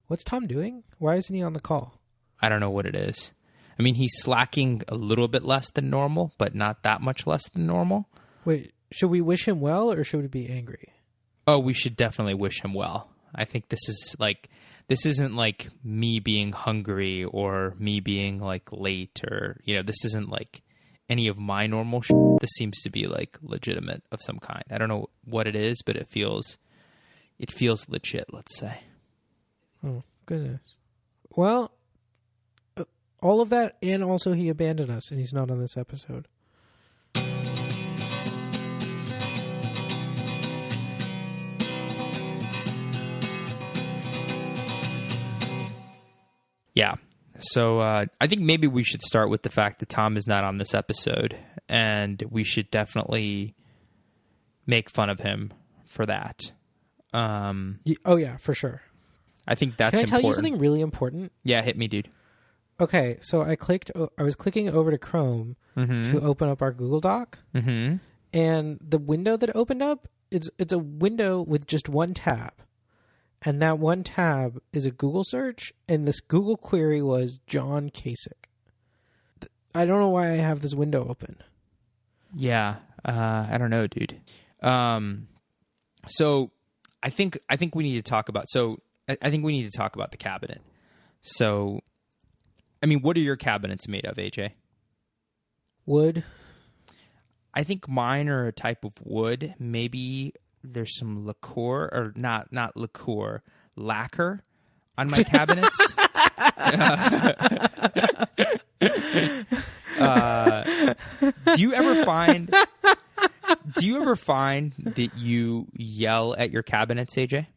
What's Tom doing? Why isn't he on the call? I don't know what it is. I mean, he's slacking a little bit less than normal, but not that much less than normal. Wait, should we wish him well or should we be angry? Oh, we should definitely wish him well. I think this isn't like me being hungry or me being like late or, this isn't like any of my normal shit. This seems to be like legitimate of some kind. I don't know what it is, but it feels legit, let's say. Oh, goodness. Well, all of that, and also he abandoned us, and he's not on this episode. Yeah. So I think maybe we should start with the fact that Tom is not on this episode, and we should definitely make fun of him for that. Oh, yeah, for sure. I think that's important. Can I tell important. you something really important? Yeah, hit me, dude. Okay, so I was clicking over to Chrome to open up our Google Doc, and the window that opened up, it's a window with just one tab, and that one tab is a Google search, and this Google query was John Kasich. I don't know why I have this window open. Yeah, I don't know, dude. So I think we need to talk about. I think we need to talk about the cabinet. So, I mean, what are your cabinets made of, AJ? Wood. I think mine are a type of wood. Maybe there's some lacquer, or not lacquer, lacquer on my cabinets. Do you ever find that you yell at your cabinets, AJ?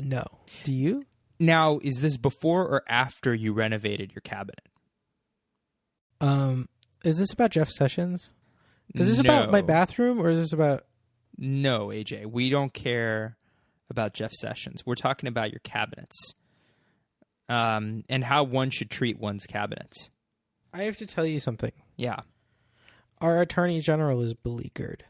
No. Do you? Now, is this before or after you renovated your cabinet? Is this about Jeff Sessions? Is this about my bathroom, or is this about... No, AJ. We don't care about Jeff Sessions. We're talking about your cabinets. And how one should treat one's cabinets. I have to tell you something. Yeah. Our Attorney General is beleaguered.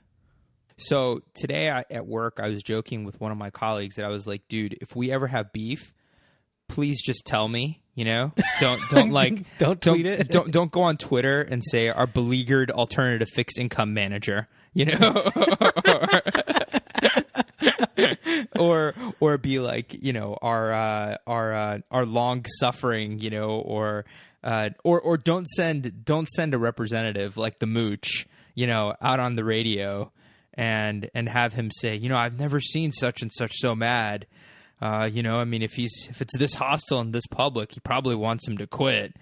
So today at work, I was joking with one of my colleagues that I was like, dude, if we ever have beef, please just tell me, don't like, don't tweet it. Don't go on Twitter and say our beleaguered alternative fixed income manager, or be like, our long suffering, or don't send a representative like the Mooch, out on the radio and have him say, I've never seen such and such so mad. I mean, if it's this hostile and this public, he probably wants him to quit,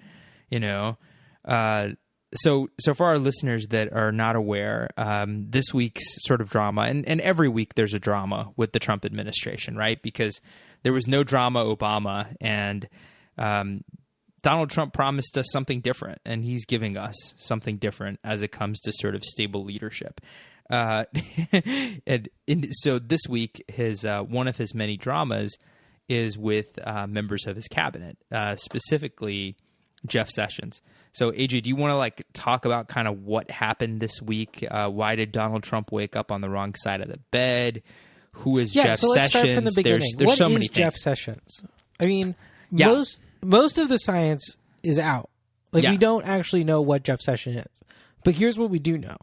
So for our listeners that are not aware, this week's sort of drama, and every week there's a drama with the Trump administration, right? Because there was no drama Obama, and Donald Trump promised us something different, and he's giving us something different as it comes to sort of stable leadership. So this week, his one of his many dramas is with members of his cabinet, specifically Jeff Sessions. So, AJ, do you want to talk about kind of what happened this week? Why did Donald Trump wake up on the wrong side of the bed? Who is Jeff Sessions? Let's start from the beginning. There's what so is many Jeff things. Sessions? I mean, most of the science is out. We don't actually know what Jeff Sessions is. But here's what we do know.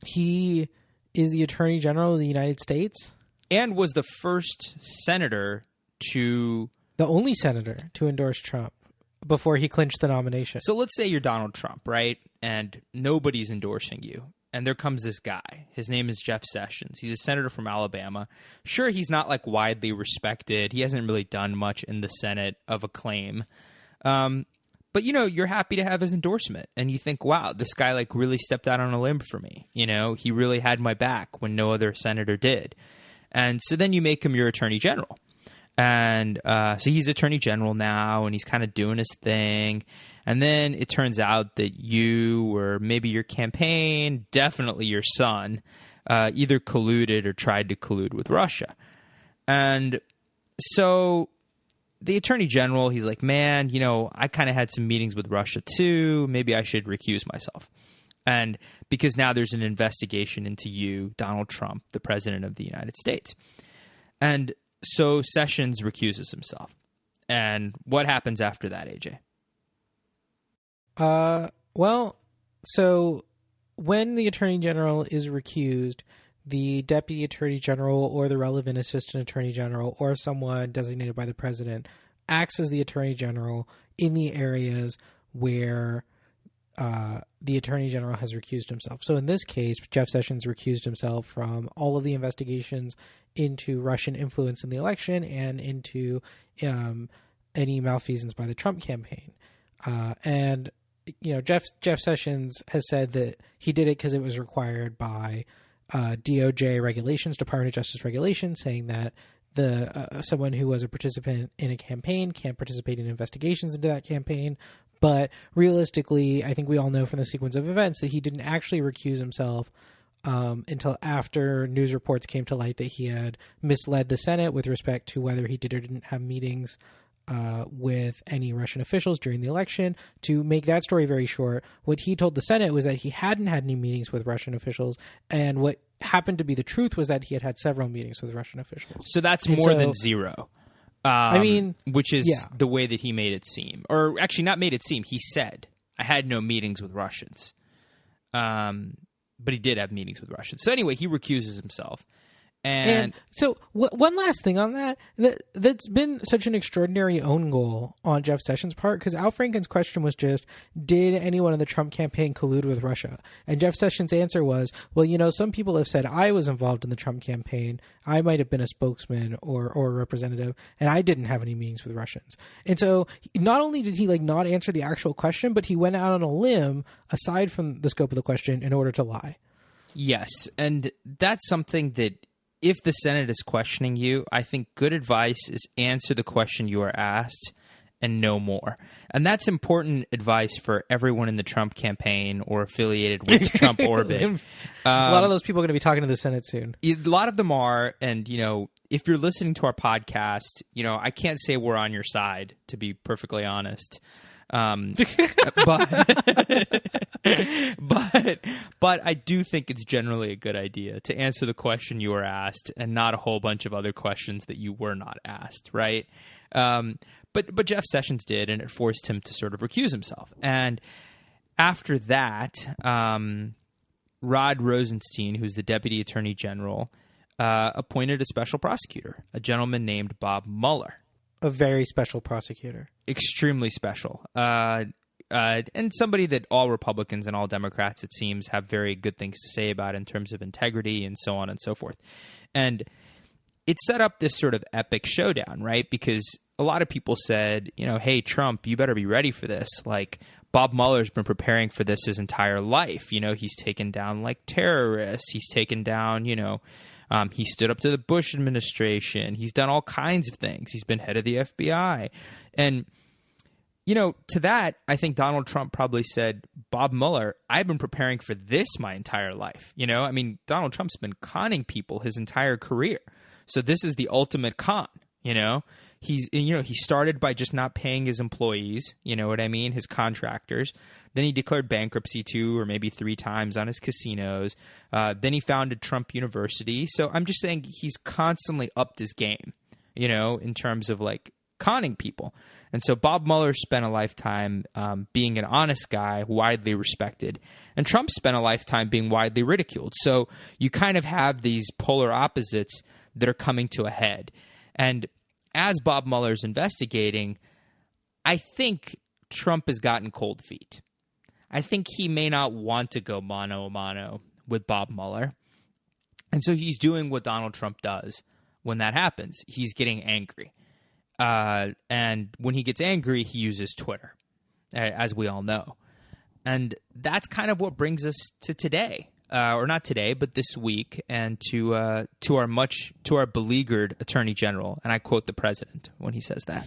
He is the Attorney General of the United States. And was the first senator to... The only senator to endorse Trump before he clinched the nomination. So let's say you're Donald Trump, right? And nobody's endorsing you. And there comes this guy. His name is Jeff Sessions. He's a senator from Alabama. Sure, he's not widely respected. He hasn't really done much in the Senate of acclaim. But, you're happy to have his endorsement. And you think, wow, this guy really stepped out on a limb for me. He really had my back when no other senator did. And so then you make him your attorney general. And so he's attorney general now, and he's kind of doing his thing. And then it turns out that you, or maybe your campaign, definitely your son, either colluded or tried to collude with Russia. And so the attorney general, he's like, man, I kind of had some meetings with Russia too. Maybe I should recuse myself. And because now there's an investigation into you, Donald Trump, the president of the United States. And so Sessions recuses himself. And what happens after that, AJ? Well, so when the Attorney General is recused, the Deputy Attorney General or the relevant Assistant Attorney General or someone designated by the President acts as the Attorney General in the areas where the Attorney General has recused himself. So in this case, Jeff Sessions recused himself from all of the investigations into Russian influence in the election and into any malfeasance by the Trump campaign. And Jeff Sessions has said that he did it because it was required by DOJ regulations, Department of Justice regulations, saying that someone who was a participant in a campaign can't participate in investigations into that campaign. But realistically, I think we all know from the sequence of events that he didn't actually recuse himself until after news reports came to light that he had misled the Senate with respect to whether he did or didn't have meetings with any Russian officials during the election. To make that story very short, what he told the Senate was that he hadn't had any meetings with Russian officials, and what happened to be the truth was that he had had several meetings with Russian officials. So that's more than zero. Which is the way that he made it seem. Or actually not made it seem. He said, I had no meetings with Russians. But he did have meetings with Russians. So anyway, he recuses himself. And so one last thing on that's been such an extraordinary own goal on Jeff Sessions' part, because Al Franken's question was just, did anyone in the Trump campaign collude with Russia? And Jeff Sessions' answer was, well, some people have said I was involved in the Trump campaign. I might have been a spokesman or a representative, and I didn't have any meetings with Russians. And so not only did he not answer the actual question, but he went out on a limb aside from the scope of the question in order to lie. Yes, and that's something that, if the Senate is questioning you, I think good advice is answer the question you are asked and no more. And that's important advice for everyone in the Trump campaign or affiliated with the Trump orbit. A lot of those people are going to be talking to the Senate soon. A lot of them are. And, if you're listening to our podcast, I can't say we're on your side, to be perfectly honest. But I do think it's generally a good idea to answer the question you were asked and not a whole bunch of other questions that you were not asked, right? But Jeff Sessions did, and it forced him to sort of recuse himself. And after that, Rod Rosenstein, who's the Deputy Attorney General, appointed a special prosecutor, a gentleman named Bob Mueller. A very special prosecutor. Extremely special. And somebody that all Republicans and all Democrats, it seems, have very good things to say about in terms of integrity and so on and so forth. And it set up this sort of epic showdown, right? Because a lot of people said, hey, Trump, you better be ready for this. Bob Mueller's been preparing for this his entire life. He's taken down terrorists. He's taken down, he stood up to the Bush administration. He's done all kinds of things. He's been head of the FBI. And, to that, I think Donald Trump probably said, Bob Mueller, I've been preparing for this my entire life. Donald Trump's been conning people his entire career. So this is the ultimate con, he started by just not paying his employees, his contractors. Then he declared bankruptcy 2 or maybe 3 times on his casinos. Then he founded Trump University. So I'm just saying he's constantly upped his game, in terms of conning people. And so Bob Mueller spent a lifetime being an honest guy, widely respected. And Trump spent a lifetime being widely ridiculed. So you kind of have these polar opposites that are coming to a head. And as Bob Mueller's investigating, I think Trump has gotten cold feet. I think he may not want to go mano a mano with Bob Mueller. And so he's doing what Donald Trump does when that happens. He's getting angry. And when he gets angry, he uses Twitter, as we all know. And that's kind of what brings us to today. Or not today, but this week, and to our beleaguered Attorney General, and I quote the president when he says that.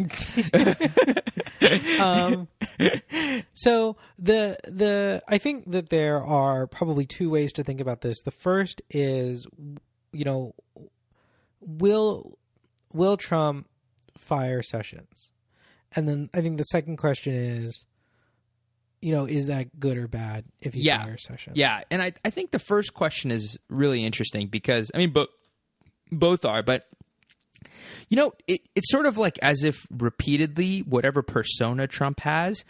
So I think that there are probably 2 ways to think about this. The first is, will Trump fire Sessions? And then I think the second question is, is that good or bad if he fires Sessions? Yeah, and I think the first question is really interesting because, both are, but It's sort of like as if repeatedly, whatever persona Trump has,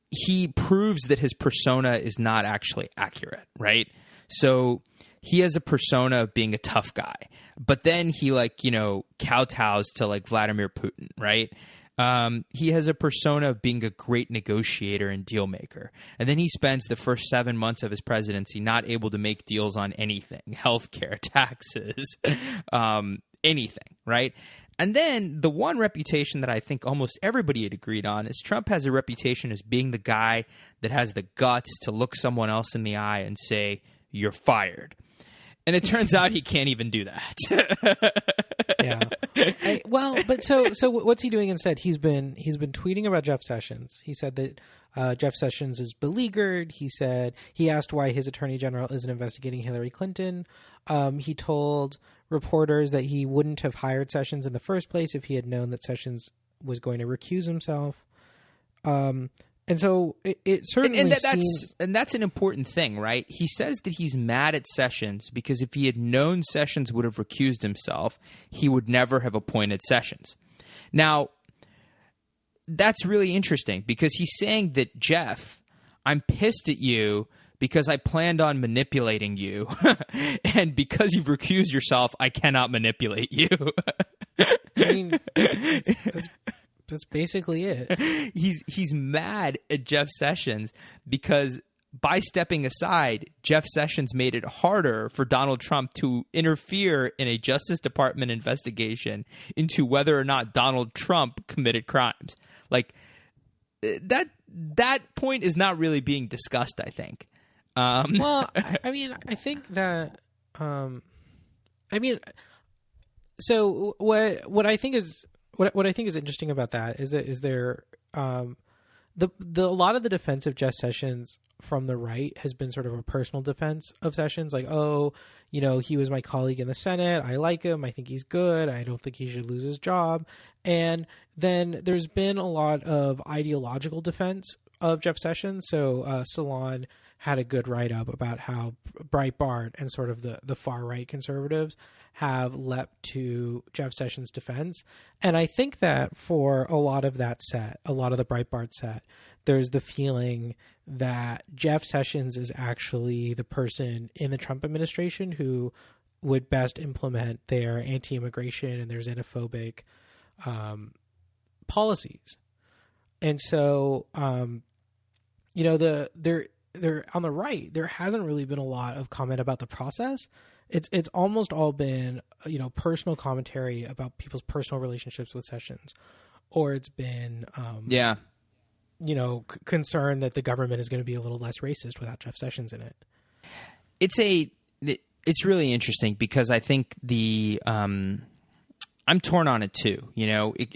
he proves that his persona is not actually accurate, right? So he has a persona of being a tough guy, but then he kowtows to like Vladimir Putin, right? He has a persona of being a great negotiator and deal maker. And then he spends the first 7 months of his presidency not able to make deals on anything, healthcare, taxes, anything, right? And then the one reputation that I think almost everybody had agreed on is Trump has a reputation as being the guy that has the guts to look someone else in the eye and say, "You're fired." And it turns out he can't even do that. Yeah. But so what's he doing instead? He's been tweeting about Jeff Sessions. He said that Jeff Sessions is beleaguered. He asked why his attorney general isn't investigating Hillary Clinton. He told reporters that he wouldn't have hired Sessions in the first place if he had known that Sessions was going to recuse himself. And so it certainly seems... And that's an important thing, right? He says that he's mad at Sessions because if he had known Sessions would have recused himself, he would never have appointed Sessions. Now, that's really interesting because he's saying that, Jeff, I'm pissed at you because I planned on manipulating you. And because you've recused yourself, I cannot manipulate you. I mean, that's basically it. He's mad at Jeff Sessions because by stepping aside, Jeff Sessions made it harder for Donald Trump to interfere in a Justice Department investigation into whether or not Donald Trump committed crimes. Like that point is not really being discussed, I think. Well, I mean, I think that so what I think is what I think is interesting about that is there the a lot of the defense of Jeff Sessions from the right has been sort of a personal defense of Sessions, like, oh, he was my colleague in the Senate, I like him, I think he's good, I don't think he should lose his job. And then there's been a lot of ideological defense of Jeff Sessions. So Salon had a good write-up about how Breitbart and sort of the far-right conservatives have leapt to Jeff Sessions' defense. And I think that for a lot of that set, a lot of the Breitbart set, there's the feeling that Jeff Sessions is actually the person in the Trump administration who would best implement their anti-immigration and their xenophobic policies. And so, they're on the right, there hasn't really been a lot of comment about the process. It's almost all been, personal commentary about people's personal relationships with Sessions, or it's been, concern that the government is going to be a little less racist without Jeff Sessions in it. It's really interesting because I think I'm torn on it too.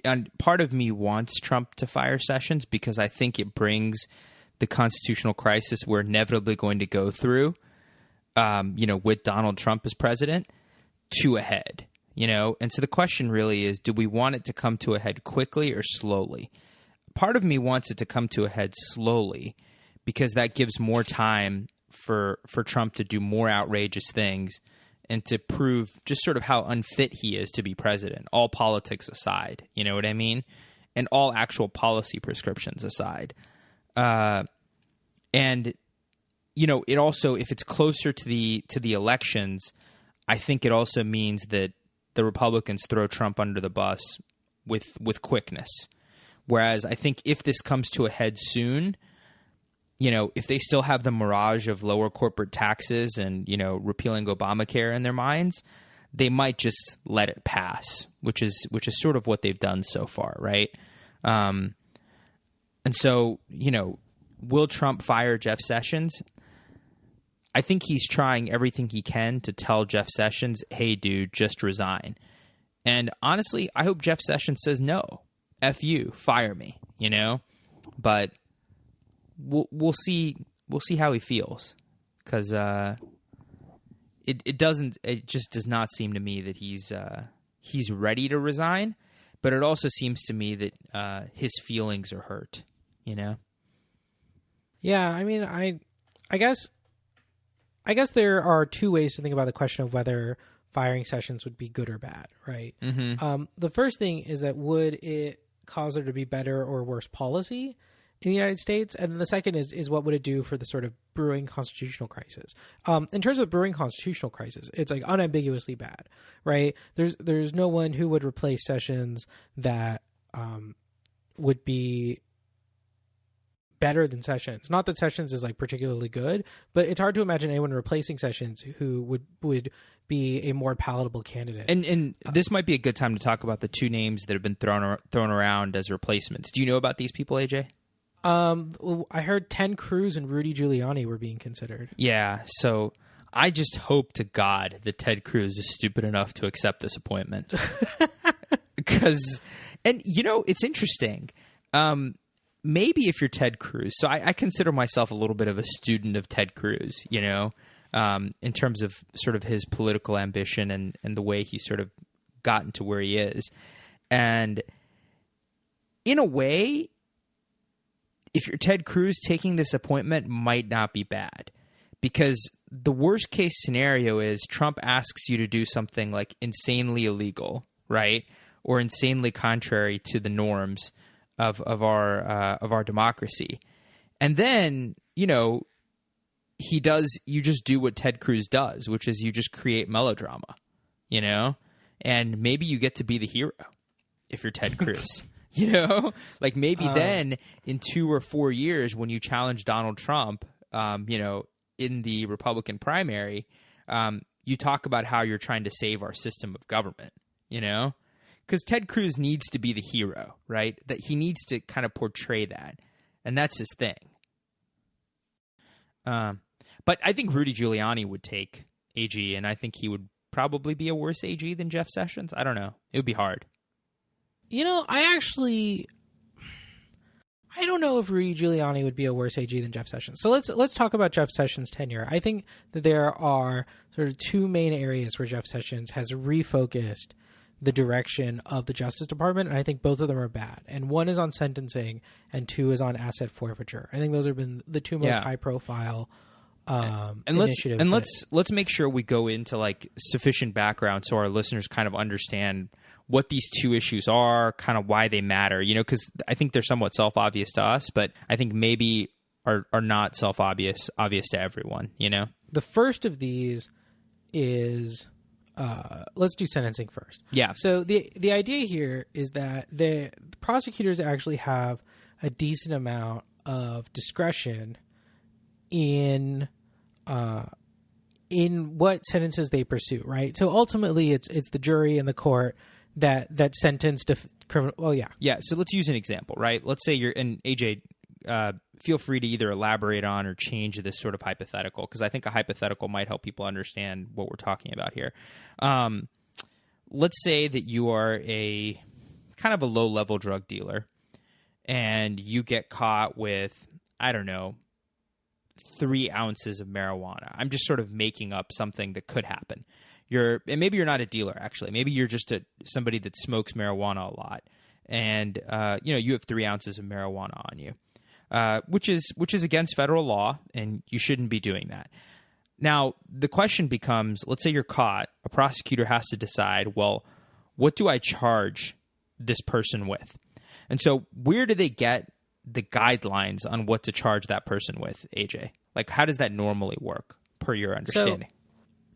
And part of me wants Trump to fire Sessions because I think it brings the constitutional crisis we're inevitably going to go through, with Donald Trump as president, to a head, And so the question really is, do we want it to come to a head quickly or slowly? Part of me wants it to come to a head slowly because that gives more time for Trump to do more outrageous things and to prove just sort of how unfit he is to be president, all politics aside, you know what I mean? And all actual policy prescriptions aside. And it also, if it's closer to the elections, I think it also means that the Republicans throw Trump under the bus with quickness. Whereas I think if this comes to a head soon, if they still have the mirage of lower corporate taxes and, repealing Obamacare in their minds, they might just let it pass, which is sort of what they've done so far, right? And so, will Trump fire Jeff Sessions? I think he's trying everything he can to tell Jeff Sessions, hey, dude, just resign. And honestly, I hope Jeff Sessions says, no, F you, fire me, But we'll see how he feels because it just does not seem to me that he's ready to resign. But it also seems to me that his feelings are hurt, Yeah, I mean, I guess there are two ways to think about the question of whether firing Sessions would be good or bad, right? Mm-hmm. The first thing is that would it cause there to be better or worse policy in the United States? And then the second is what would it do for the sort of brewing constitutional crisis? In terms of brewing constitutional crisis, it's like unambiguously bad, right? There's no one who would replace Sessions that would be better than Sessions. Not that Sessions is like particularly good, but it's hard to imagine anyone replacing Sessions who would be a more palatable candidate. And this might be a good time to talk about the two names that have been thrown around as replacements. Do you know about these people, AJ? I heard Cruz and Rudy Giuliani were being considered. Yeah, so I just hope to God that Ted Cruz is stupid enough to accept this appointment. Because, and you know, it's interesting. Maybe if you're Ted Cruz, so I consider myself a little bit of a student of Ted Cruz, you know, in terms of sort of his political ambition and the way he sort of gotten to where he is. And in a way, if you're Ted Cruz, taking this appointment might not be bad, because the worst case scenario is Trump asks you to do something like insanely illegal, right? Or insanely contrary to the norms of our democracy. And then, you know, you just do what Ted Cruz does, which is you just create melodrama, you know? And maybe you get to be the hero if you're Ted Cruz. You know, like maybe then in 2 or 4 years when you challenge Donald Trump, you know, in the Republican primary, you talk about how you're trying to save our system of government, you know, because Ted Cruz needs to be the hero, right? That he needs to kind of portray that. And that's his thing. But I think Rudy Giuliani would take AG, and I think he would probably be a worse AG than Jeff Sessions. I don't know. It would be hard. You know, I don't know if Rudy Giuliani would be a worse AG than Jeff Sessions. So let's talk about Jeff Sessions' tenure. I think that there are sort of two main areas where Jeff Sessions has refocused the direction of the Justice Department, and I think both of them are bad. And one is on sentencing, and two is on asset forfeiture. I think those have been the two most high-profile initiatives. Let's make sure we go into like sufficient background so our listeners kind of understand what these two issues are, kind of why they matter, you know, because I think they're somewhat self-obvious to us, but I think maybe are not self-obvious to everyone, you know? The first of these is, let's do sentencing first. Yeah. So the idea here is that the prosecutors actually have a decent amount of discretion in what sentences they pursue, right? So ultimately it's the jury and the court that sentenced criminal. Well, yeah. Yeah. So let's use an example, right? Let's say and AJ, feel free to either elaborate on or change this sort of hypothetical, because I think a hypothetical might help people understand what we're talking about here. Let's say that you are a kind of a low-level drug dealer, and you get caught with, I don't know, 3 ounces of marijuana. I'm just sort of making up something that could happen. And maybe you're not a dealer, actually. Maybe you're just somebody that smokes marijuana a lot, and you know, you have 3 ounces of marijuana on you, which is against federal law, and you shouldn't be doing that. Now, the question becomes: let's say you're caught. A prosecutor has to decide, well, what do I charge this person with? And so, where do they get the guidelines on what to charge that person with, AJ? Like, how does that normally work, per your understanding? So,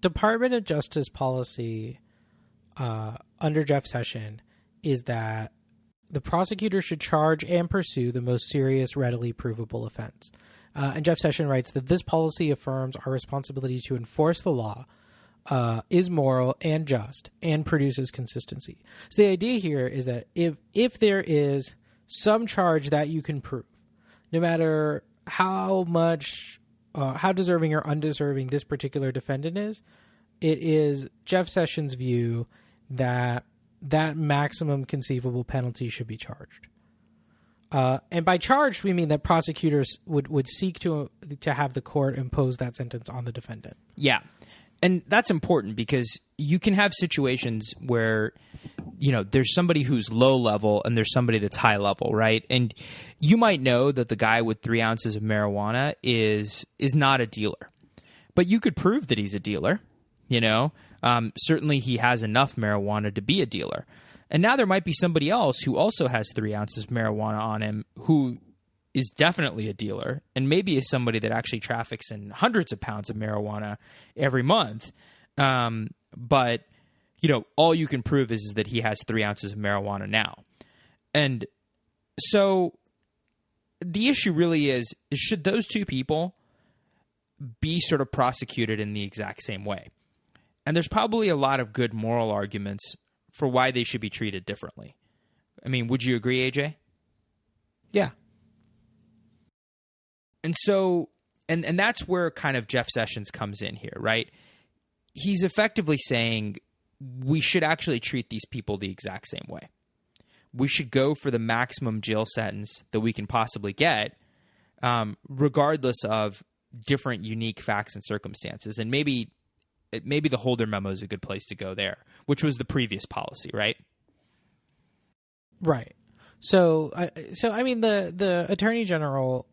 Department of Justice policy under Jeff Sessions is that the prosecutor should charge and pursue the most serious, readily provable offense. And Jeff Sessions writes that this policy affirms our responsibility to enforce the law, is moral and just, and produces consistency. So the idea here is that if there is some charge that you can prove, no matter how much, how deserving or undeserving this particular defendant is, it is Jeff Sessions' view that maximum conceivable penalty should be charged. And by charged, we mean that prosecutors would seek to have the court impose that sentence on the defendant. Yeah. And that's important because you can have situations where, you know, there's somebody who's low level and there's somebody that's high level, right? And you might know that the guy with 3 ounces of marijuana is not a dealer, but you could prove that he's a dealer, you know? Certainly he has enough marijuana to be a dealer. And now there might be somebody else who also has 3 ounces of marijuana on him who is definitely a dealer and maybe is somebody that actually traffics in hundreds of pounds of marijuana every month. But, all you can prove is that he has 3 ounces of marijuana now. And so the issue really is should those 2 people be sort of prosecuted in the exact same way? And there's probably a lot of good moral arguments for why they should be treated differently. I mean, would you agree, AJ? Yeah. And so, and that's where kind of Jeff Sessions comes in here, right? He's effectively saying we should actually treat these people the exact same way. We should go for the maximum jail sentence that we can possibly get, regardless of different unique facts and circumstances. And maybe the Holder memo is a good place to go there, which was the previous policy, right? Right. So I mean, the Attorney General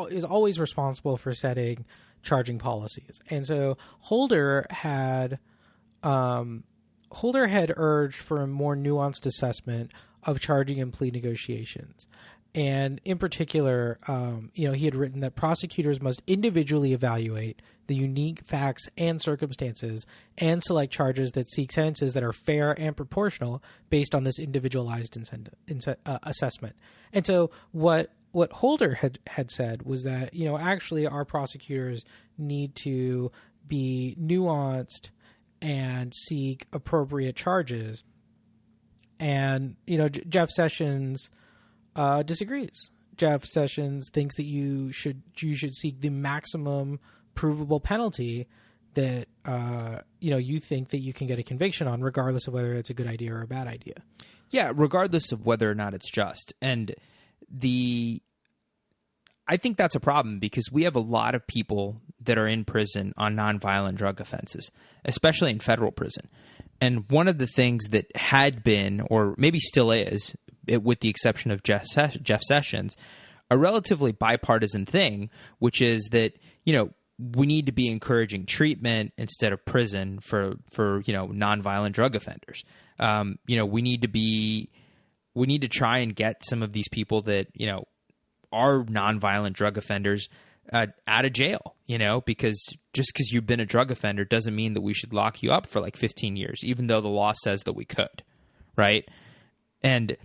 is always responsible for setting charging policies, and so Holder had urged for a more nuanced assessment of charging and plea negotiations. And in particular, he had written that prosecutors must individually evaluate the unique facts and circumstances and select charges that seek sentences that are fair and proportional based on this individualized assessment. And so what Holder had said was that, actually our prosecutors need to be nuanced and seek appropriate charges. And, Jeff Sessions disagrees. Jeff Sessions thinks that you should seek the maximum provable penalty that you think that you can get a conviction on, regardless of whether it's a good idea or a bad idea. Yeah, regardless of whether or not it's just. And I think that's a problem because we have a lot of people that are in prison on nonviolent drug offenses, especially in federal prison. And one of the things that had been, or maybe still is, with the exception of Jeff Sessions, a relatively bipartisan thing, which is that, we need to be encouraging treatment instead of prison for nonviolent drug offenders. We need to try and get some of these people that, are nonviolent drug offenders out of jail, because just because you've been a drug offender doesn't mean that we should lock you up for like 15 years, even though the law says that we could, right? And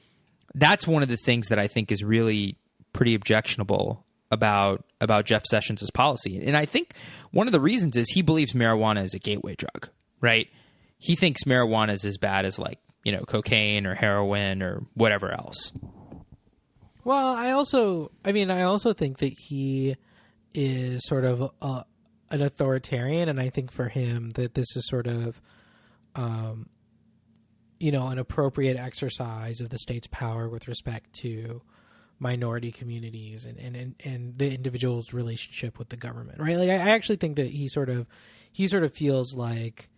that's one of the things that I think is really pretty objectionable about Jeff Sessions' policy. And I think one of the reasons is he believes marijuana is a gateway drug, right? He thinks marijuana is as bad as cocaine or heroin or whatever else. Well, I also think that he is sort of an authoritarian, and I think for him that this is sort of, an appropriate exercise of the state's power with respect to minority communities and the individual's relationship with the government, right? Like, I actually think that he sort of feels like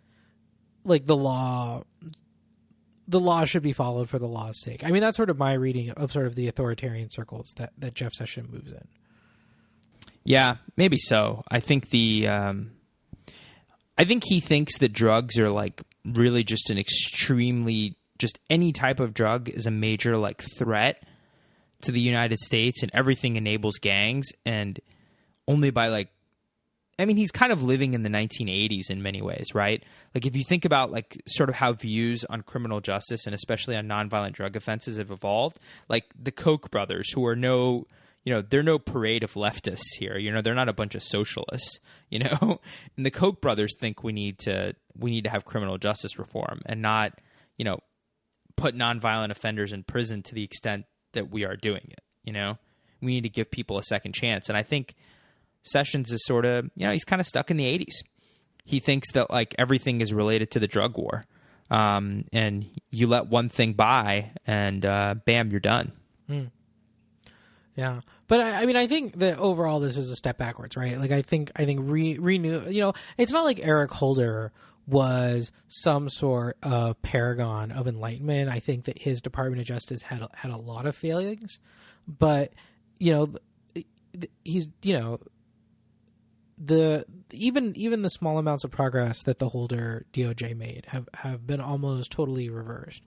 the law should be followed for the law's sake. I mean, that's sort of my reading of sort of the authoritarian circles that Jeff Sessions moves in. Yeah, maybe so. I think he thinks that drugs are really just just any type of drug is a major threat to the United States, and everything enables gangs. And only by he's kind of living in the 1980s in many ways, right? If you think about sort of how views on criminal justice and especially on nonviolent drug offenses have evolved, the Koch brothers, who are they're no parade of leftists here. They're not a bunch of socialists, and the Koch brothers think we need to have criminal justice reform and not, put nonviolent offenders in prison to the extent that we are doing it. We need to give people a second chance. And I think Sessions is sort of, he's kind of stuck in the 80s. He thinks that everything is related to the drug war. And you let one thing by and bam, you're done. Mm. Yeah. But I think that overall this is a step backwards, right? I think renew, it's not like Eric Holder was some sort of paragon of enlightenment. I think that his Department of Justice had a lot of failings, but he's even the small amounts of progress that the Holder DOJ made have been almost totally reversed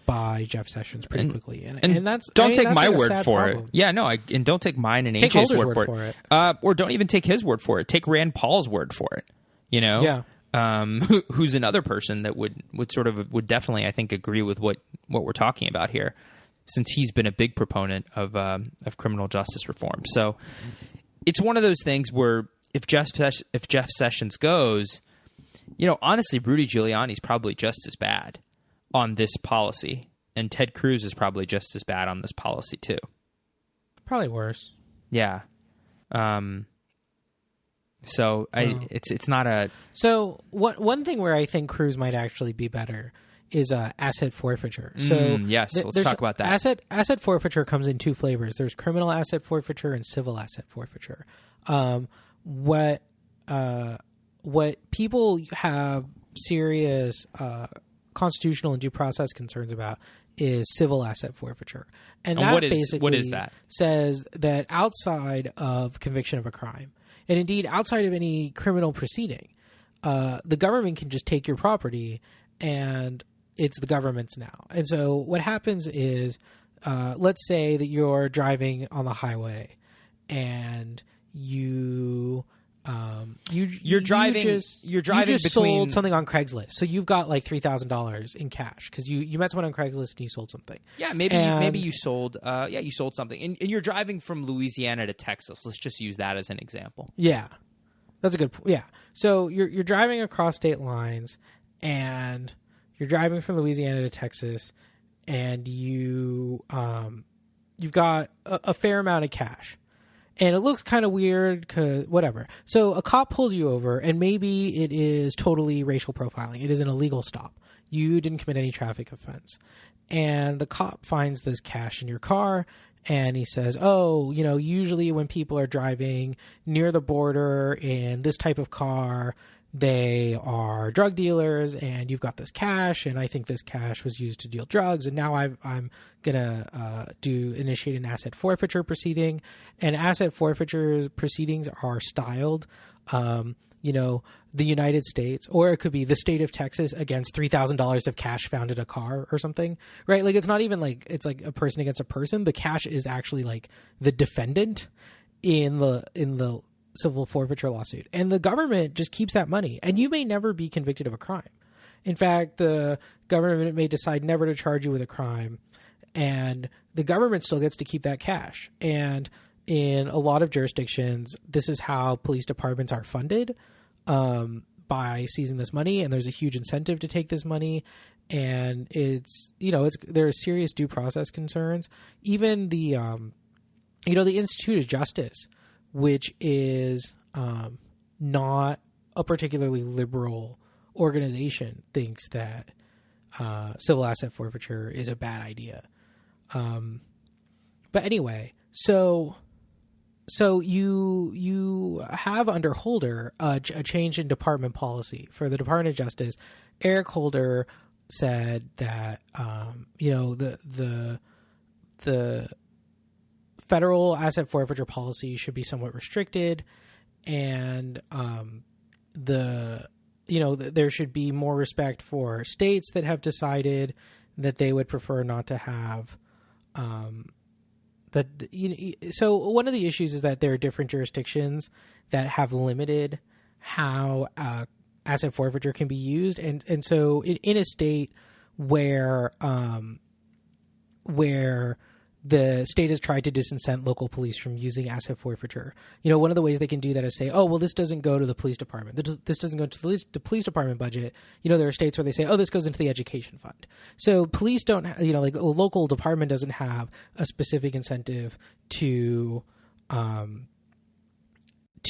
by Jeff Sessions pretty quickly, and that's take my like word for problem. it. Yeah, no, and don't take mine and Take AJ's Holder's word for it. Or don't even take his word for it. Take Rand Paul's word for it. You know, yeah. Who's another person that would definitely, I think, agree with what we're talking about here, since he's been a big proponent of criminal justice reform. So it's one of those things where if Jeff Sessions goes, you know, honestly, Rudy Giuliani's probably just as bad on this policy, and Ted Cruz is probably just as bad on this policy too. Probably worse. Yeah. So it's not a. So one thing where I think Cruz might actually be better is asset forfeiture. So yes, let's talk about that. Asset forfeiture comes in two flavors. There's criminal asset forfeiture and civil asset forfeiture. What people have serious constitutional and due process concerns about is civil asset forfeiture, and that basically what is that? Says that outside of conviction of a crime, and indeed outside of any criminal proceeding, the government can just take your property and it's the government's now. And so what happens is, let's say that you're driving on the highway and you sold something on Craigslist. So you've got like $3,000 in cash because you met someone on Craigslist and you sold something. Yeah, maybe you sold you sold something, and you're driving from Louisiana to Texas. Let's just use that as an example. Yeah, that's a good. Yeah, so you're driving across state lines, and you're driving from Louisiana to Texas, and you've got a fair amount of cash. And it looks kind of weird, cause whatever. So a cop pulls you over, and maybe it is totally racial profiling. It is an illegal stop. You didn't commit any traffic offense. And the cop finds this cash in your car, and he says, oh, you know, usually when people are driving near the border in this type of car, they are drug dealers, and you've got this cash, and I think this cash was used to deal drugs, and now I'm gonna initiate an asset forfeiture proceeding, and asset forfeiture proceedings are styled, the United States, or it could be the state of Texas against $3,000 of cash found in a car or something, right? Like it's not even like it's like a person against a person. The cash is actually like the defendant in the civil forfeiture lawsuit, and the government just keeps that money, and you may never be convicted of a crime. In fact, the government may decide never to charge you with a crime, and the government still gets to keep that cash. And in a lot of jurisdictions, this is how police departments are funded, by seizing this money, and there's a huge incentive to take this money. And there are serious due process concerns. Even the Institute of Justice, which is not a particularly liberal organization, thinks that civil asset forfeiture is a bad idea. But anyway, so you have under Holder a change in department policy for the Department of Justice. Eric Holder said that the federal asset forfeiture policy should be somewhat restricted, and there should be more respect for states that have decided that they would prefer not to have So one of the issues is that there are different jurisdictions that have limited how asset forfeiture can be used, and so in a state where the state has tried to disincent local police from using asset forfeiture. One of the ways they can do that is say, oh, well, this doesn't go to the police department. This doesn't go to the police department budget. There are states where they say, oh, this goes into the education fund. So police don't, like a local department doesn't have a specific incentive to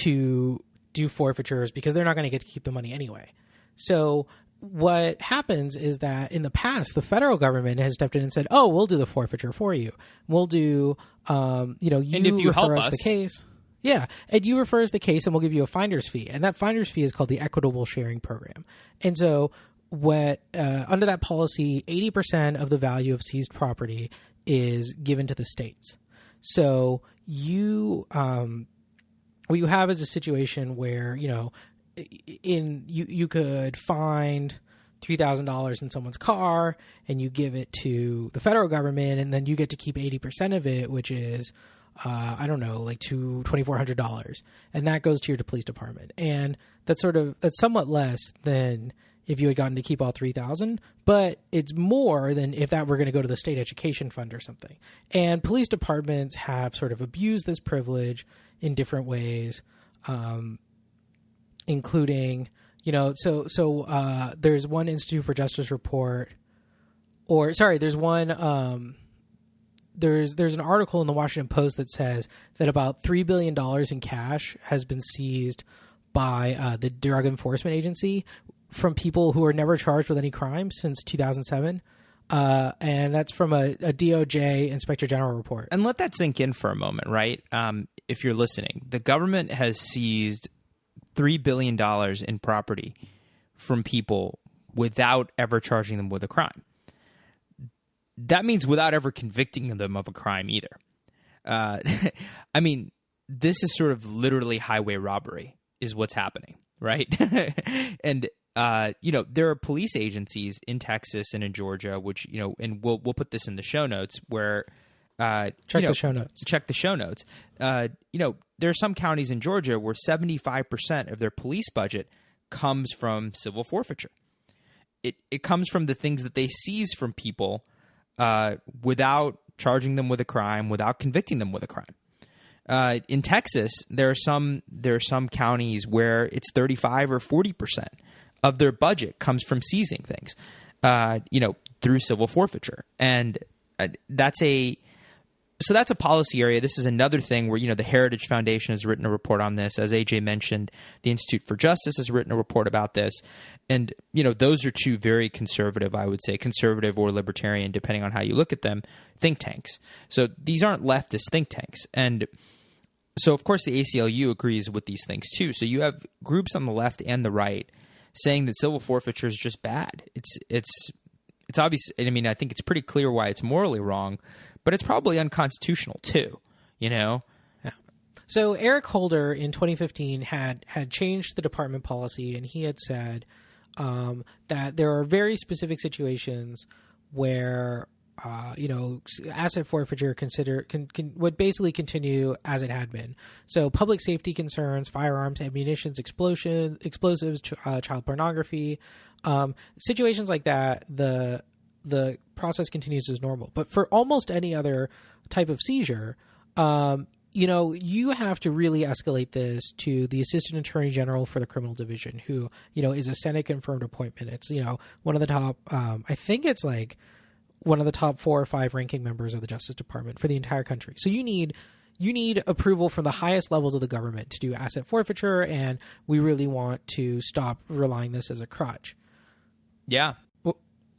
do forfeitures because they're not going to get to keep the money anyway. So what happens is that in the past, the federal government has stepped in and said, oh, we'll do the forfeiture for you. We'll do, and if you refer us the case. Yeah. And you refer us the case and we'll give you a finder's fee. And that finder's fee is called the equitable sharing program. And so under that policy, 80% of the value of seized property is given to the states. So you what you have is a situation where, you could find $3,000 in someone's car and you give it to the federal government, and then you get to keep 80% of it, which is, like $2,400. And that goes to your police department. And that's somewhat less than if you had gotten to keep all 3,000, but it's more than if that were going to go to the state education fund or something. And police departments have sort of abused this privilege in different ways, including, there's one Institute for Justice report, there's one, there's an article in the Washington Post that says that about $3 billion in cash has been seized by the Drug Enforcement Agency from people who were never charged with any crime since 2007. And that's from a DOJ Inspector General report. And let that sink in for a moment, right? If you're listening, the government has seized $3 billion in property from people without ever charging them with a crime. That means without ever convicting them of a crime either. I mean, this is sort of literally highway robbery is what's happening, right? And there are police agencies in Texas and in Georgia, which, and we'll put this in the show notes where check the show notes. Check the show notes. There are some counties in Georgia where 75% of their police budget comes from civil forfeiture. It comes from the things that they seize from people without charging them with a crime, without convicting them with a crime. In Texas, there are some counties where it's 35 or 40% of their budget comes from seizing things, through civil forfeiture. And that's a policy area. This is another thing where, the Heritage Foundation has written a report on this. As AJ mentioned, the Institute for Justice has written a report about this. And, those are two very conservative, I would say, conservative or libertarian, depending on how you look at them, think tanks. So these aren't leftist think tanks. And so, of course, the ACLU agrees with these things too. So you have groups on the left and the right saying that civil forfeiture is just bad. It's obvious. I mean, I think it's pretty clear why it's morally wrong, but it's probably unconstitutional too, Yeah. So Eric Holder in 2015 had changed the department policy, and he had said that there are very specific situations where asset forfeiture would basically continue as it had been. So public safety concerns, firearms, ammunition, explosives, child pornography, situations like that, the process continues as normal. But for almost any other type of seizure, you have to really escalate this to the Assistant Attorney General for the Criminal Division, who, is a Senate confirmed appointment. It's, one of the top, I think it's like one of the top 4 or 5 ranking members of the Justice Department for the entire country. So you need approval from the highest levels of the government to do asset forfeiture, and we really want to stop relying this as a crutch. Yeah.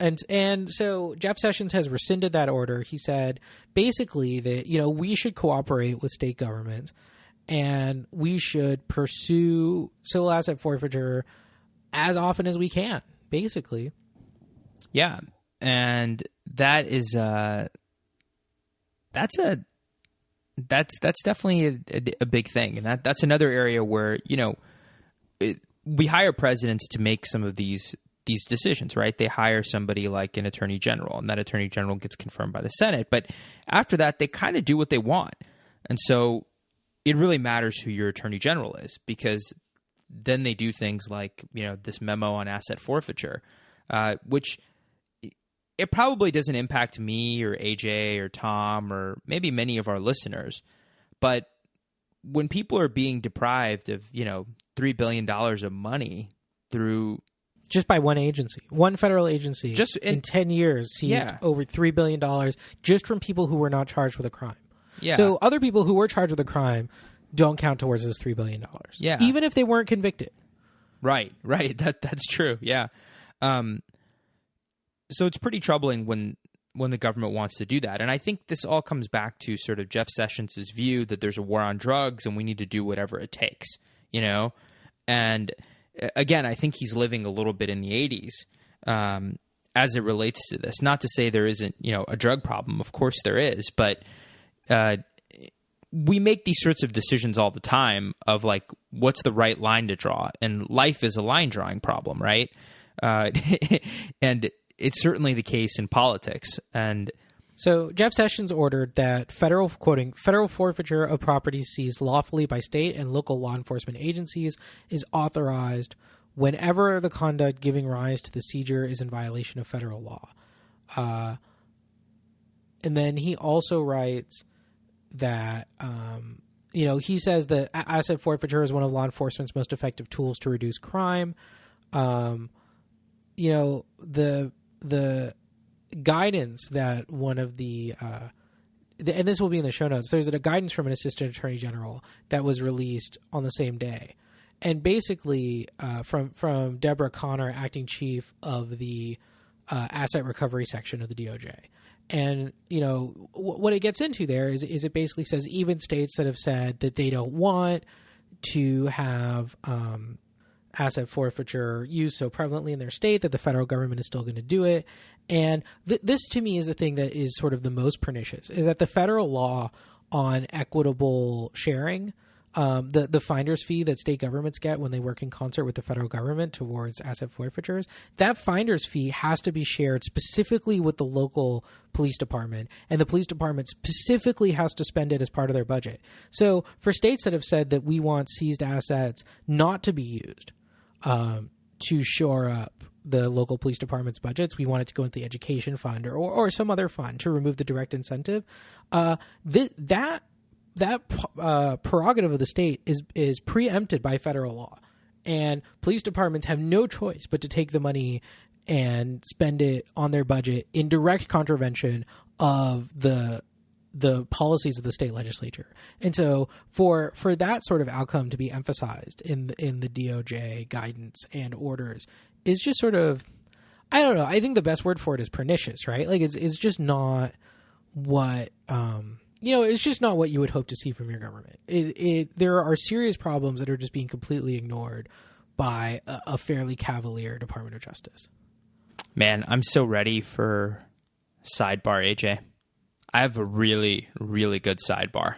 And so Jeff Sessions has rescinded that order. He said basically that, we should cooperate with state governments and we should pursue civil asset forfeiture as often as we can, basically. Yeah. And that is that's definitely a big thing. And that's another area where, we hire presidents to make some of these decisions, right? They hire somebody like an attorney general, and that attorney general gets confirmed by the Senate. But after that, they kind of do what they want. And so it really matters who your attorney general is, because then they do things like, this memo on asset forfeiture, which it probably doesn't impact me or AJ or Tom or maybe many of our listeners. But when people are being deprived of, $3 billion of money through... Just by one agency, one federal agency, just in 10 years seized over $3 billion just from people who were not charged with a crime. Yeah. So other people who were charged with a crime don't count towards this $3 billion. Yeah. Even if they weren't convicted. Right. That's true. Yeah. So it's pretty troubling when the government wants to do that. And I think this all comes back to sort of Jeff Sessions' view that there's a war on drugs and we need to do whatever it takes, And again, I think he's living a little bit in the 80s as it relates to this. Not to say there isn't, a drug problem. Of course there is. But we make these sorts of decisions all the time of like, what's the right line to draw? And life is a line drawing problem, right? And it's certainly the case in politics. And so Jeff Sessions ordered that federal forfeiture of property seized lawfully by state and local law enforcement agencies is authorized whenever the conduct giving rise to the seizure is in violation of federal law. And then he also writes that, he says that asset forfeiture is one of law enforcement's most effective tools to reduce crime. The guidance that one of and this will be in the show notes, there's a guidance from an assistant attorney general that was released on the same day. And basically from Deborah Connor, acting chief of the asset recovery section of the DOJ. And, what it gets into there is it basically says even states that have said that they don't want to have asset forfeiture used so prevalently in their state that the federal government is still going to do it. And this, to me, is the thing that is sort of the most pernicious, is that the federal law on equitable sharing, the finder's fee that state governments get when they work in concert with the federal government towards asset forfeitures, that finder's fee has to be shared specifically with the local police department, and the police department specifically has to spend it as part of their budget. So for states that have said that we want seized assets not to be used to shore up the local police department's budgets, we want it to go into the education fund or some other fund to remove the direct incentive. That prerogative of the state is preempted by federal law, and police departments have no choice but to take the money and spend it on their budget in direct contravention of the policies of the state legislature. And so for that sort of outcome to be emphasized in the DOJ guidance and orders is just sort of, I don't know, I think the best word for it is pernicious, right? Like it's just not what it's just not what you would hope to see from your government. There are serious problems that are just being completely ignored by a fairly cavalier Department of Justice. Man, I'm so ready for sidebar, AJ. I have a really, really good sidebar.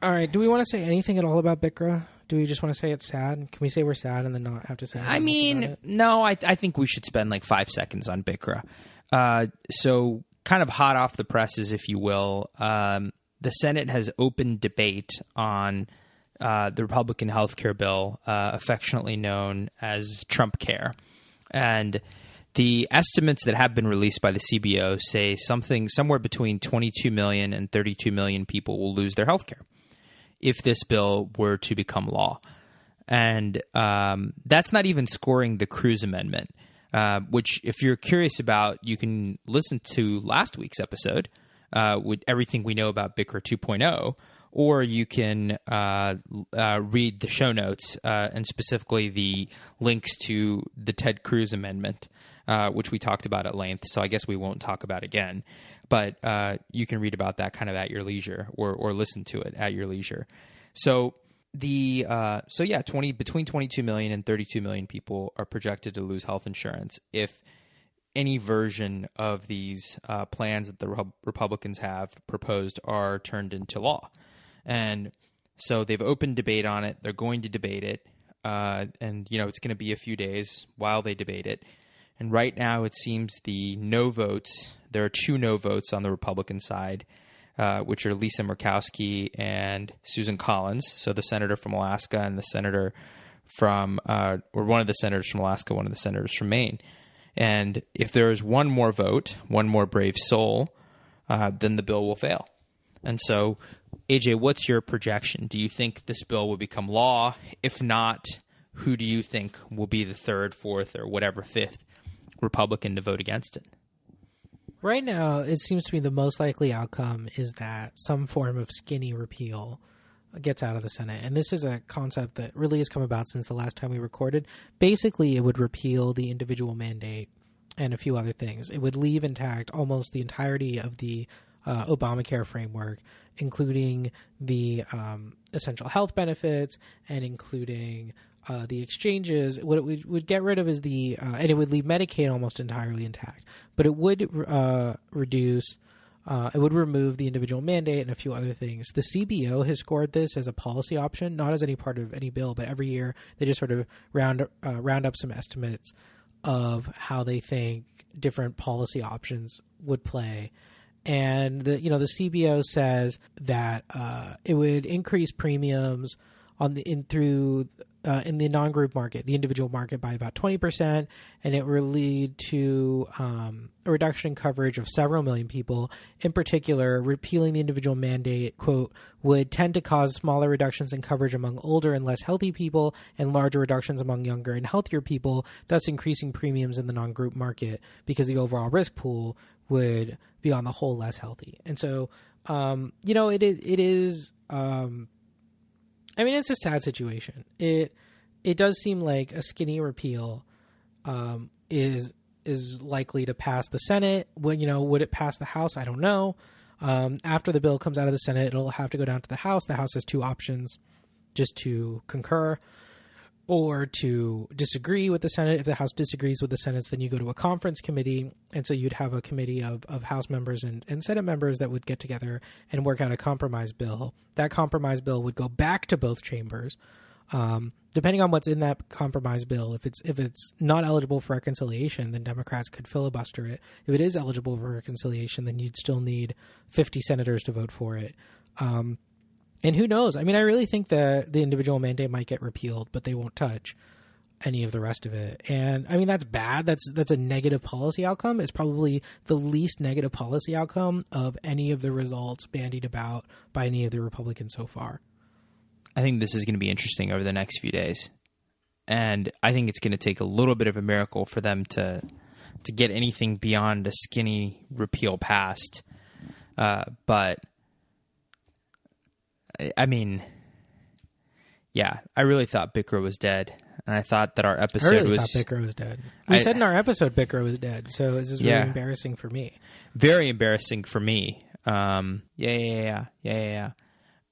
All right. Do we want to say anything at all about Bikra? Do we just want to say it's sad? Can we say we're sad and then not have to say anything about it? No, I think we should spend like 5 seconds on Bikra. So kind of hot off the presses, if you will, the Senate has opened debate on the Republican healthcare bill, affectionately known as Trump Care. And the estimates that have been released by the CBO say somewhere between 22 million and 32 million people will lose their healthcare if this bill were to become law. And that's not even scoring the Cruz amendment, which, if you're curious about, you can listen to last week's episode with everything we know about Bikra 2.0, or you can read the show notes and specifically the links to the Ted Cruz amendment, which we talked about at length. So I guess we won't talk about again, but you can read about that kind of at your leisure, or listen to it at your leisure. So between 22 million and 32 million people are projected to lose health insurance if any version of these plans that the Republicans have proposed are turned into law. And so they've opened debate on it. They're going to debate it. And it's going to be a few days while they debate it. And right now it seems the no votes, there are 2 no votes on the Republican side, which are Lisa Murkowski and Susan Collins. So the senator from Alaska and the senator from, or one of the senators from Alaska, one of the senators from Maine. And if there is one more vote, one more brave soul, then the bill will fail. And so, AJ, what's your projection? Do you think this bill will become law? If not, who do you think will be the 3rd, 4th, or whatever 5th Republican to vote against it? Right now, it seems to me the most likely outcome is that some form of skinny repeal gets out of the Senate. And this is a concept that really has come about since the last time we recorded. Basically, it would repeal the individual mandate and a few other things. It would leave intact almost the entirety of the Obamacare framework, including the essential health benefits and including the exchanges. What it would get rid of is and it would leave Medicaid almost entirely intact, but it would reduce It would remove the individual mandate and a few other things. The CBO has scored this as a policy option, not as any part of any bill, but every year they just sort of round up some estimates of how they think different policy options would play. And the CBO says that it would increase premiums in the non-group market, the individual market, by about 20%, and it will lead to a reduction in coverage of several million people. In particular, repealing the individual mandate, quote, would tend to cause smaller reductions in coverage among older and less healthy people and larger reductions among younger and healthier people, thus increasing premiums in the non-group market because the overall risk pool would be on the whole less healthy. And so, it is it's a sad situation. It does seem like a skinny repeal is likely to pass the Senate. Would it pass the House? I don't know. After the bill comes out of the Senate, it'll have to go down to the House. The House has two options: just to concur or to disagree with the Senate. If the House disagrees with the Senate, then you go to a conference committee. And so you'd have a committee of House members and Senate members that would get together and work out a compromise bill. That compromise bill would go back to both chambers. Depending on what's in that compromise bill, if it's not eligible for reconciliation, then Democrats could filibuster it. If it is eligible for reconciliation, then you'd still need 50 senators to vote for it. And who knows? I really think the individual mandate might get repealed, but they won't touch any of the rest of it. And that's bad. That's a negative policy outcome. It's probably the least negative policy outcome of any of the results bandied about by any of the Republicans so far. I think this is going to be interesting over the next few days. And I think it's going to take a little bit of a miracle for them to get anything beyond a skinny repeal passed. But I really thought Bickra was dead. And I thought that our episode thought Bickra was dead. We said in our episode Bickra was dead, so this is really embarrassing for me. Very embarrassing for me. Yeah.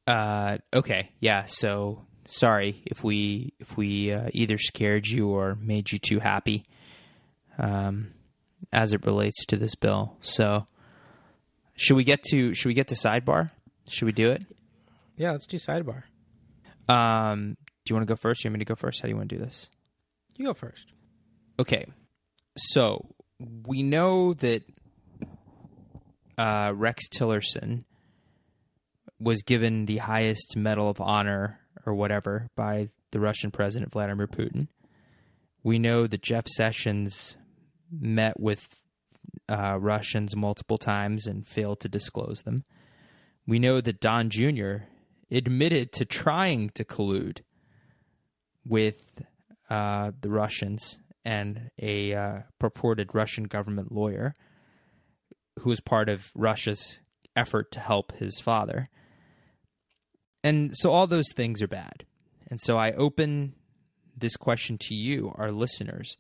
Okay. Yeah. So sorry if we either scared you or made you too happy, as it relates to this bill. So should we get to sidebar? Should we do it? Yeah, let's do sidebar. Do you want to go first? Or you want me to go first? How do you want to do this? You go first. Okay. So we know that Rex Tillerson was given the highest Medal of Honor or whatever by the Russian President Vladimir Putin. We know that Jeff Sessions met with Russians multiple times and failed to disclose them. We know that Don Jr. admitted to trying to collude with the Russians and a purported Russian government lawyer who was part of Russia's effort to help his father. And so all those things are bad. And so I open this question to you, our listeners.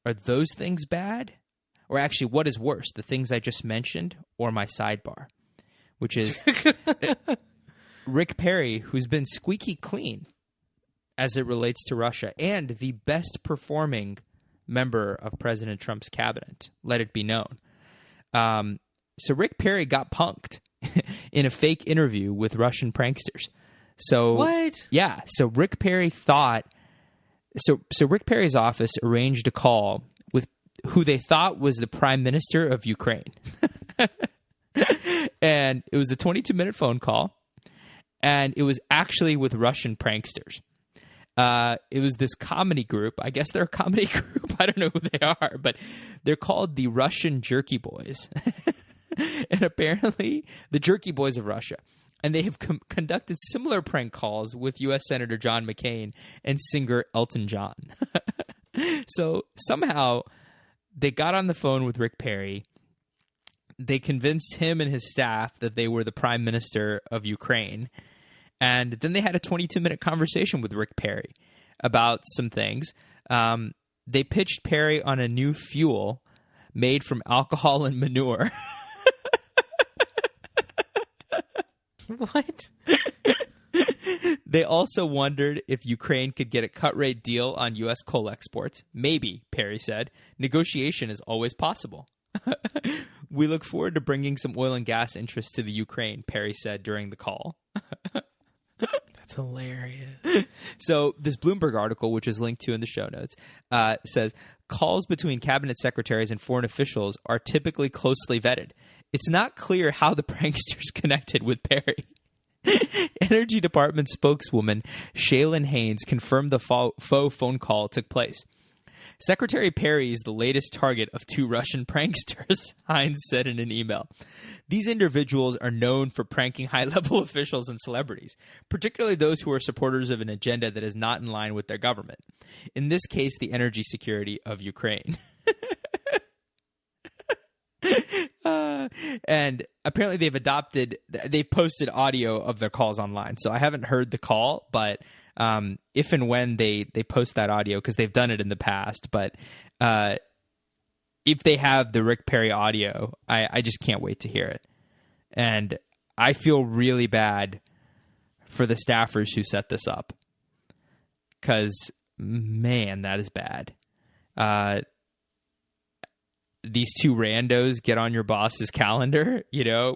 Are those things bad? Or actually, what is worse, the things I just mentioned or my sidebar? Which is Rick Perry, who's been squeaky clean as it relates to Russia and the best performing member of President Trump's cabinet, let it be known. So Rick Perry got punked in a fake interview with Russian pranksters. So what? Yeah. So Rick Perry thought. So Rick Perry's office arranged a call with who they thought was the Prime Minister of Ukraine, and it was a 22-minute phone call, and it was actually with Russian pranksters. It was this comedy group. I guess they're a comedy group. I don't know who they are, but they're called the Russian Jerky Boys. And apparently the Jerky Boys of Russia. And they have conducted similar prank calls with U.S. Senator John McCain and singer Elton John. So somehow they got on the phone with Rick Perry. They convinced him and his staff that they were the Prime Minister of Ukraine. And then they had a 22-minute conversation with Rick Perry about some things. They pitched Perry on a new fuel made from alcohol and manure. What? They also wondered if Ukraine could get a cut rate deal on U.S. coal exports. Maybe, Perry said. Negotiation is always possible. We look forward to bringing some oil and gas interests to the Ukraine, Perry said during the call. That's hilarious. So this Bloomberg article, which is linked to in the show notes, says calls between cabinet secretaries and foreign officials are typically closely vetted. It's not clear how the pranksters connected with Perry. Energy Department spokeswoman Shaylin Haynes confirmed the faux phone call took place. Secretary Perry is the latest target of 2 Russian pranksters, Hines said in an email. These individuals are known for pranking high-level officials and celebrities, particularly those who are supporters of an agenda that is not in line with their government. In this case, the energy security of Ukraine. And apparently they've posted audio of their calls online. So I haven't heard the call, but if and when they post that audio, because they've done it in the past, but if they have the Rick Perry audio, I just can't wait to hear it. And I feel really bad for the staffers who set this up, because, man, that is bad. These 2 randos get on your boss's calendar,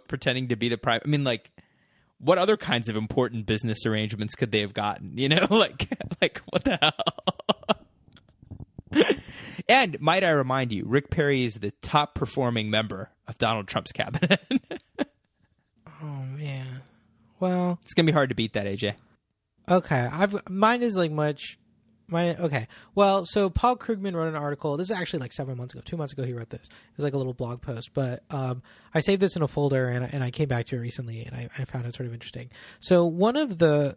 pretending to be the private. I mean, like, what other kinds of important business arrangements could they have gotten? Like what the hell? And might I remind you, Rick Perry is the top performing member of Donald Trump's cabinet. Oh man, well, it's gonna be hard to beat that, AJ. Okay, mine is like much. Okay. Well, so Paul Krugman wrote an article. This is actually like 7 months ago. 2 months ago, he wrote this. It was like a little blog post. But I saved this in a folder, and I came back to it recently, and I found it sort of interesting. So one of the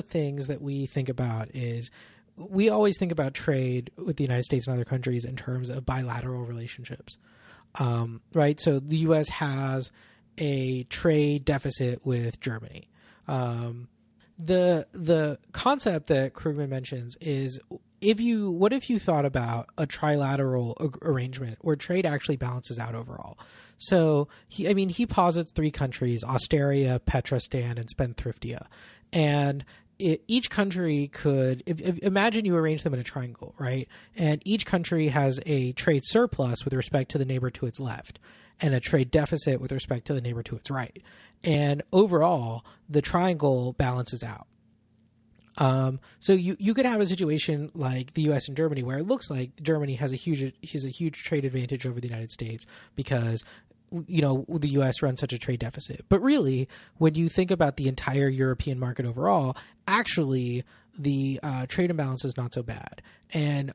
things that we think about is we always think about trade with the United States and other countries in terms of bilateral relationships, right? So the U.S. has a trade deficit with Germany. The concept that Krugman mentions is what if you thought about a trilateral arrangement where trade actually balances out overall? So he posits 3 countries: Austeria, Petrostan, and Spendthriftia, and each country could imagine you arrange them in a triangle, right? And each country has a trade surplus with respect to the neighbor to its left, and a trade deficit with respect to the neighbor to its right. And overall, the triangle balances out. So you could have a situation like the U.S. and Germany, where it looks like Germany has a huge trade advantage over the United States because the U.S. runs such a trade deficit. But really, when you think about the entire European market overall, actually the trade imbalance is not so bad. And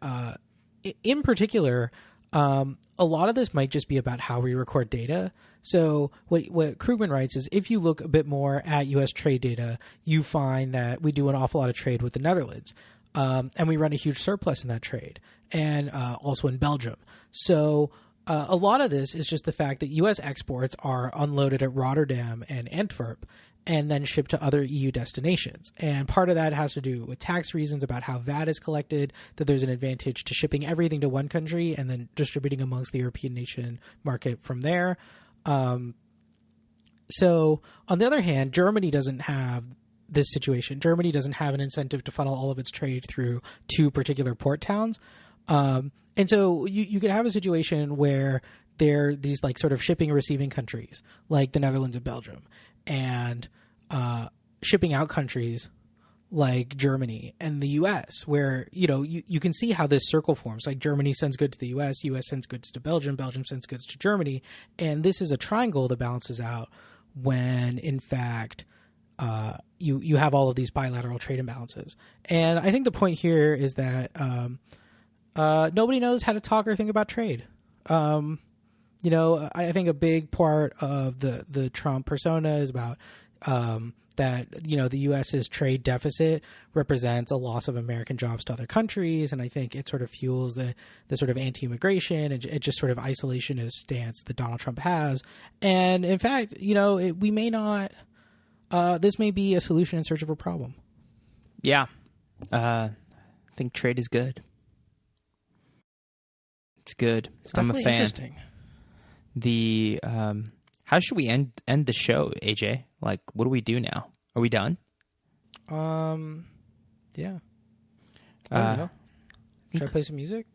in particular, a lot of this might just be about how we record data. So what Krugman writes is, if you look a bit more at U.S. trade data, you find that we do an awful lot of trade with the Netherlands, and we run a huge surplus in that trade, and also in Belgium. So a lot of this is just the fact that U.S. exports are unloaded at Rotterdam and Antwerp and then shipped to other EU destinations. And part of that has to do with tax reasons about how VAT is collected, that there's an advantage to shipping everything to one country and then distributing amongst the European nation market from there. So on the other hand, Germany doesn't have this situation. Germany doesn't have an incentive to funnel all of its trade through 2 particular port towns. And so you could have a situation where there are these like sort of shipping and receiving countries like the Netherlands and Belgium, and shipping out countries like Germany and the U.S., where you can see how this circle forms. Like Germany sends goods to the U.S., U.S. sends goods to Belgium, Belgium sends goods to Germany, and this is a triangle that balances out when in fact you have all of these bilateral trade imbalances. And I think the point here is that nobody knows how to talk or think about trade. I think a big part of the Trump persona is about that the U.S.'s trade deficit represents a loss of American jobs to other countries, and I think it sort of fuels the sort of anti-immigration and it just sort of isolationist stance that Donald Trump has. And in fact, we may not. This may be a solution in search of a problem. Yeah, I think trade is good. It's good. It's I'm a fan. Interesting. How should we end the show, AJ? Like, what do we do now? Are we done? Yeah. I don't know. Should I play some music?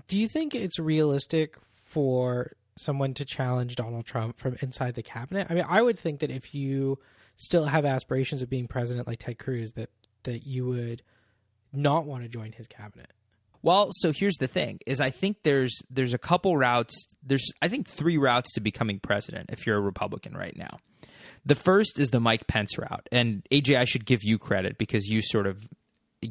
Do you think it's realistic for someone to challenge Donald Trump from inside the cabinet? I mean, I would think that if you still have aspirations of being president like Ted Cruz, that you would not want to join his cabinet. Well, so here's the thing: is I think there's a couple routes. There's I think 3 routes to becoming president if you're a Republican right now. The first is the Mike Pence route, and AJ, I should give you credit because you sort of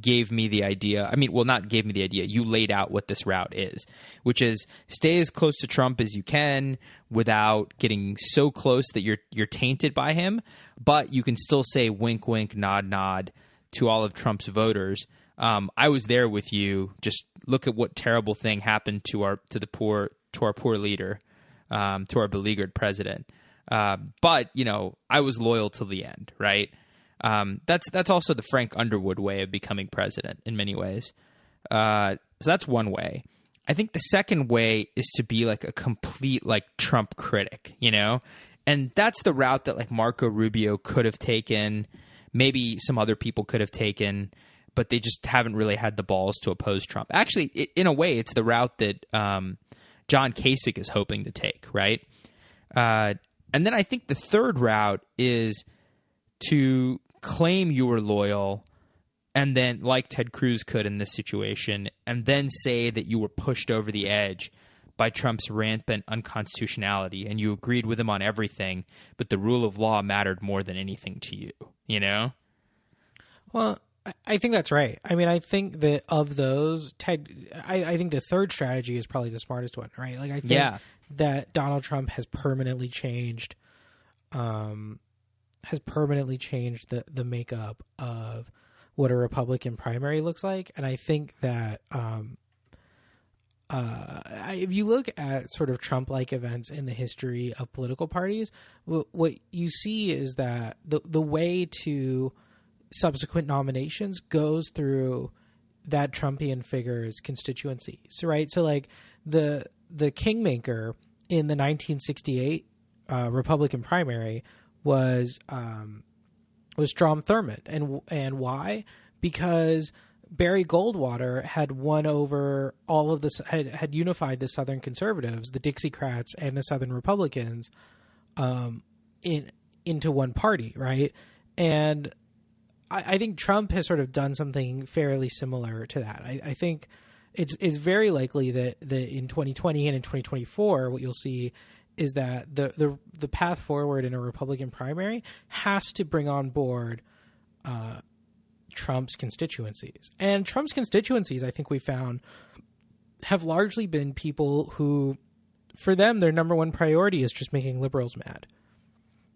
gave me the idea. I mean, well, not gave me the idea. You laid out what this route is, which is stay as close to Trump as you can without getting so close that you're tainted by him, but you can still say wink, wink, nod, nod to all of Trump's voters. I was there with you. Just look at what terrible thing happened to our poor leader, to our beleaguered president. But you know, I was loyal till the end, right? That's also the Frank Underwood way of becoming president in many ways. So that's one way. I think the second way is to be like a complete like Trump critic, you know? And that's the route that like Marco Rubio could have taken, maybe some other people could have taken, but they just haven't really had the balls to oppose Trump. Actually, in a way, it's the route that John Kasich is hoping to take, right? And then I think the third route is to claim you were loyal and then, like Ted Cruz could in this situation, and then say that you were pushed over the edge by Trump's rampant unconstitutionality and you agreed with him on everything, but the rule of law mattered more than anything to you, you know? Well, I think that's right. I mean, I think that of those, I think the third strategy is probably the smartest one, right? Like, I think that Donald Trump has permanently changed the makeup of what a Republican primary looks like. And I think that if you look at sort of Trump-like events in the history of political parties, what you see is that the way to subsequent nominations goes through that Trumpian figure's constituency. So, right. So like the kingmaker in the 1968 Republican primary was Strom Thurmond. And why? Because Barry Goldwater had won over all of this, had unified the Southern conservatives, the Dixiecrats and the Southern Republicans into one party. Right. And I think Trump has sort of done something fairly similar to that. I think it's very likely that in 2020 and in 2024, what you'll see is that the path forward in a Republican primary has to bring on board Trump's constituencies. And Trump's constituencies, I think we found, have largely been people who, for them, their number one priority is just making liberals mad.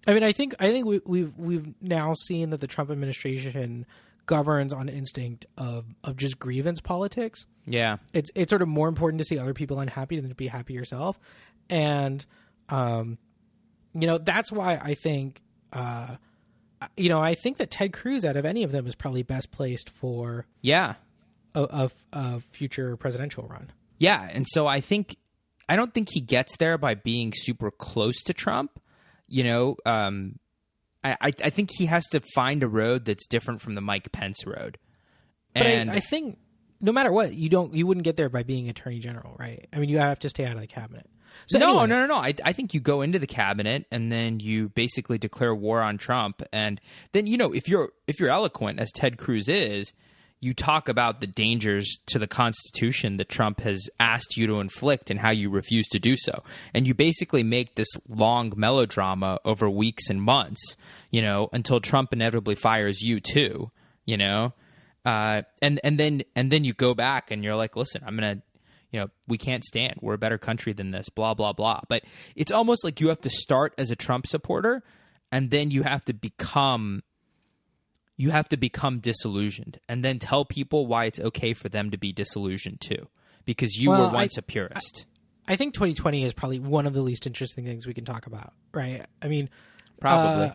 I mean, I think we've now seen that the Trump administration governs on instinct of just grievance politics. Yeah, it's sort of more important to see other people unhappy than to be happy yourself, and that's why I think I think that Ted Cruz, out of any of them, is probably best placed for a future presidential run. Yeah, and so I don't think he gets there by being super close to Trump. I think he has to find a road that's different from the Mike Pence road. And I think no matter what, you wouldn't get there by being attorney general, right? I mean, you have to stay out of the cabinet. So no. I think you go into the cabinet and then you basically declare war on Trump. And then, if you're eloquent, as Ted Cruz is, you talk about the dangers to the Constitution that Trump has asked you to inflict and how you refuse to do so. And you basically make this long melodrama over weeks and months, until Trump inevitably fires you too, and then you go back and you're like, listen, I'm going to, we can't stand. We're a better country than this, blah, blah, blah. But it's almost like you have to start as a Trump supporter and then you have to become disillusioned and then tell people why it's okay for them to be disillusioned too, because you were once a purist. I think 2020 is probably one of the least interesting things we can talk about, right? I mean, probably.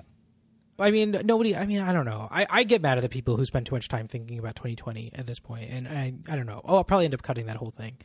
I don't know. I get mad at the people who spend too much time thinking about 2020 at this point, and I don't know. I'll probably end up cutting that whole thing.